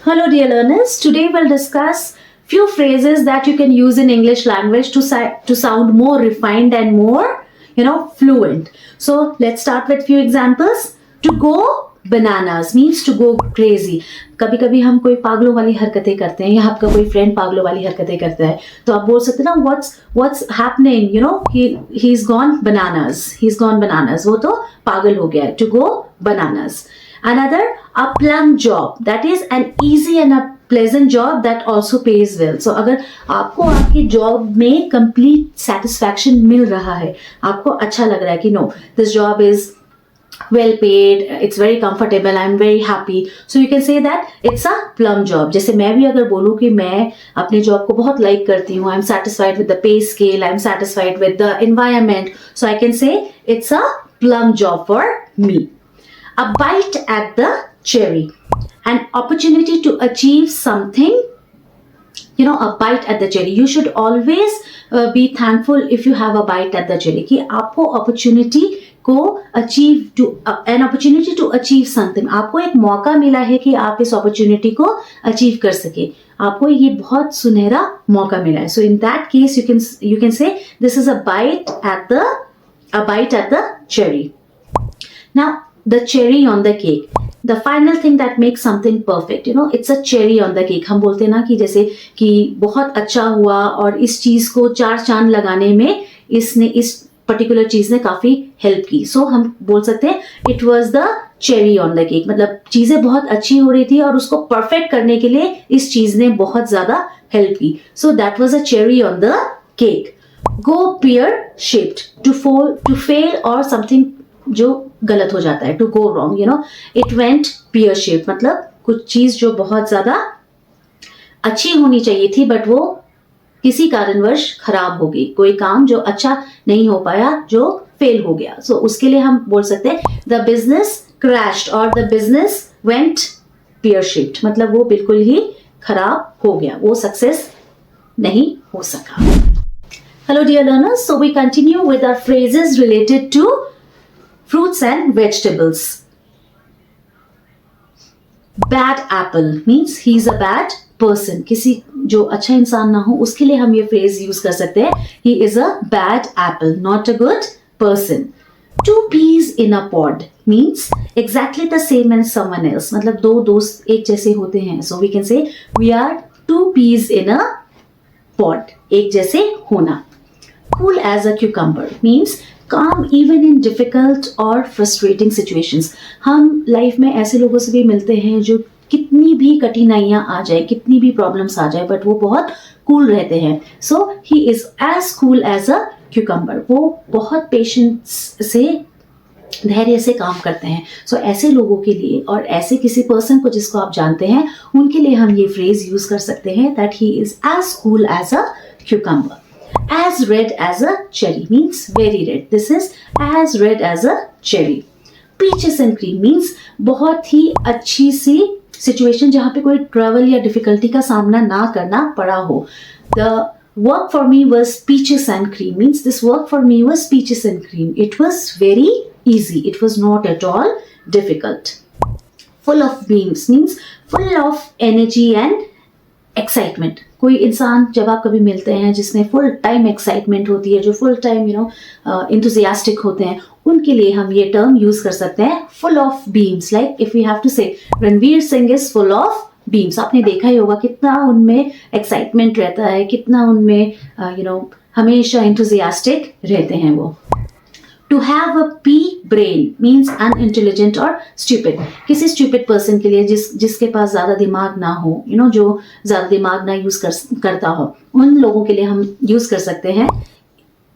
Hello dear learners, today we'll discuss few phrases that you can use in English language to sound more refined and more, fluent. So let's start with few examples. To go bananas means to go crazy. कभी कभी हम कोई पागलों वाली हरकतें करते हैं या आपका कोई फ्रेंड पागलों वाली हरकतें करता है तो आप बोल सकते हैं ना what's happening, he's gone bananas, वो तो पागल हो गया है. To go bananas. Another, a plum job, that is an easy and a pleasant job that also pays well. So अगर आपको आपकी जॉब में complete satisfaction मिल रहा है, आपको अच्छा लग रहा है कि no, this job is well paid, it's very comfortable, I'm very happy, so you can say that it's a plum job. जैसे मैं भी अगर बोलूँ कि मैं अपने जॉब को बहुत लाइक करती हूँ, I'm satisfied with the pay scale, I'm satisfied with the environment, so I can say it's a plum job for me. A bite at the cherry, an opportunity to achieve something, a bite at the cherry. You should always be thankful if you have a bite at the cherry कि आपको opportunity को an opportunity to achieve something. आपको एक मौका मिला है कि आप इस opportunity को achieve कर सके. आपको ये बहुत सुनहरा मौका मिला है. So in that case you can say this is a bite at the cherry. Now the cherry on the cake, the final thing that makes something perfect, it's a cherry on the cake. हम बोलते हैं ना कि जैसे कि बहुत अच्छा हुआ और इस चीज को 4 चांद लगाने में इस पर्टिकुलर चीज ने काफी हेल्प की. सो हम बोल सकते हैं it was the cherry on the cake. मतलब चीजें बहुत अच्छी हो रही थी और उसको परफेक्ट करने के लिए इस चीज ने बहुत ज्यादा हेल्प की. So that was a cherry on the cake. Go pear shaped, to fail और समथिंग जो गलत हो जाता है, to go wrong, it went pear shape. मतलब कुछ चीज जो बहुत ज्यादा अच्छी होनी चाहिए थी बट वो किसी कारणवश खराब हो गई. कोई काम जो अच्छा नहीं हो पाया, जो फेल हो गया. सो उसके लिए हम बोल सकते हैं द बिजनेस क्रैश्ड और the business went pear shaped. मतलब वो बिल्कुल ही खराब हो गया, वो सक्सेस नहीं हो सका. Hello dear learners, so we continue with our phrases related to fruits and vegetables. Bad apple means he's a bad person. किसी जो अच्छा इंसान ना हो उसके लिए हम ये फ्रेज यूज कर सकते हैं he is a bad apple, not a good person. 2 peas in a pod means exactly the same as someone else. मतलब दो दोस्त एक जैसे होते हैं. So we can say we are 2 peas in a pod. एक जैसे होना. Cool as a cucumber means calm even in difficult or frustrating situations. हम लाइफ में ऐसे लोगों से भी मिलते हैं जो कितनी भी कठिनाइयां आ जाए, कितनी भी प्रॉब्लम्स आ जाए बट वो बहुत कूल रहते हैं. So he is as cool as a cucumber. वो बहुत पेशेंस से, धैर्य से काम करते हैं. सो ऐसे लोगों के लिए और ऐसे किसी पर्सन को जिसको आप जानते हैं उनके लिए हम ये फ्रेज यूज कर सकते हैं that he is as cool as a cucumber. As red as a cherry means very red. This is as red as a cherry. Peaches and cream means बहुत ही अच्छी सी situation जहाँ पे कोई ट्रैवल या difficulty का सामना ना करना पड़ा हो. The work for me was peaches and cream means this work for me was peaches and cream. It was very easy. It was not at all difficult. Full of beams means full of energy and excitement. कोई इंसान जब आप कभी मिलते हैं जिसमें full time excitement होती है, जो फुल टाइम इंथुजियास्टिक होते हैं, उनके लिए हम ये टर्म यूज कर सकते हैं full of beams. Like if you have to say Ranveer Singh is full of beams. आपने देखा ही होगा कितना उनमें एक्साइटमेंट रहता है, कितना उनमें हमेशा इंथुजियास्टिक रहते हैं वो. To have a pea brain means unintelligent or stupid. किसी stupid person के लिए जिसके पास ज्यादा दिमाग ना हो, जो ज्यादा दिमाग ना यूज करता हो, उन लोगों के लिए हम यूज कर सकते हैं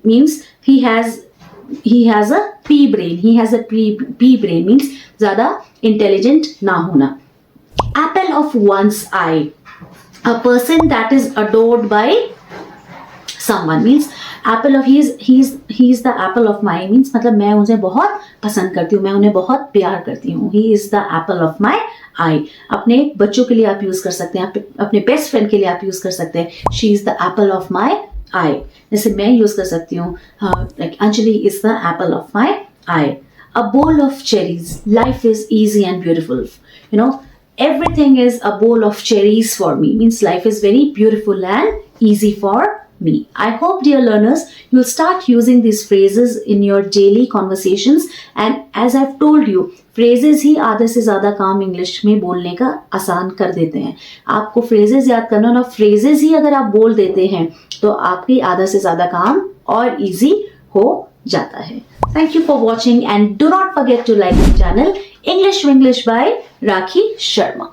means he has a pea brain. He has a pea brain means ज्यादा intelligent ना होना. Apple of one's eye, a person that is adored by someone means apple of he's the apple of my means मतलब मैं उन्हें बहुत पसंद करती हूँ, मैं उन्हें बहुत प्यार करती हूँ. he is the apple of my eye. अपने बच्चों के लिए आप यूज कर सकते हैं, अपने बेस्ट फ्रेंड के लिए आप यूज कर सकते हैं she is the apple of my eye. जैसे मैं यूज कर सकती हूँ like Anjali is the apple of my eye. A bowl of cherries, life is easy and beautiful. everything is a bowl of cherries for me, means life is very beautiful and easy for me. I hope, dear learners, you'll start using these phrases in your daily conversations. And as I've told you, phrases ही आधे से ज़्यादा काम English में बोलने का आसान कर देते हैं. आपको phrases याद करना, ना phrases ही अगर आप बोल देते हैं तो आपकी आधा से ज़्यादा काम और easy हो जाता है. Thank you for watching and do not forget to like the channel English Winglish by Rakhi Sharma.